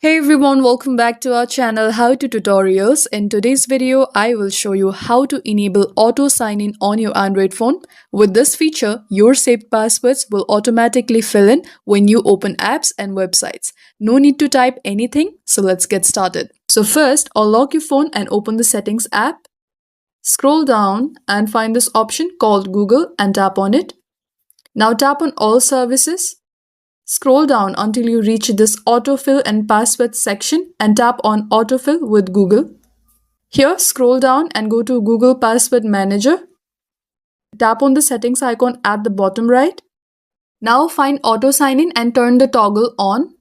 Hey everyone, welcome back to our channel How to Tutorials. In today's video, I will show you how to enable auto sign-in on your Android phone. With this feature, your saved passwords will automatically fill in when you open apps and websites. No need to type anything, so let's get started. So first, unlock your phone and open the Settings app. Scroll down and find this option called Google and tap on it. Now tap on All Services. Scroll down until you reach this autofill and password section and tap on autofill with Google. Here, scroll down and go to Google Password Manager. Tap on the settings icon at the bottom right. Now find auto sign in and turn the toggle on.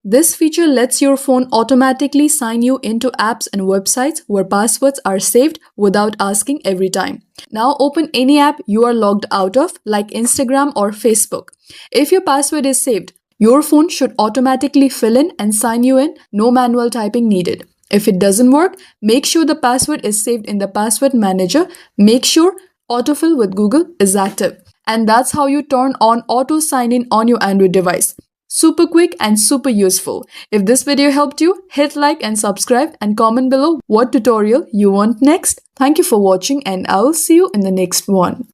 This feature lets your phone automatically sign you into apps and websites where passwords are saved without asking every time. Now open any app you are logged out of, like Instagram or Facebook. If your password is saved, your phone should automatically fill in and sign you in, no manual typing needed. If it doesn't work, make sure the password is saved in the password manager. Make sure autofill with Google is active. And that's how you turn on auto sign in on your Android device. Super quick and super useful. If this video helped you, hit like and subscribe and comment below what tutorial you want next. Thank you for watching and I will see you in the next one.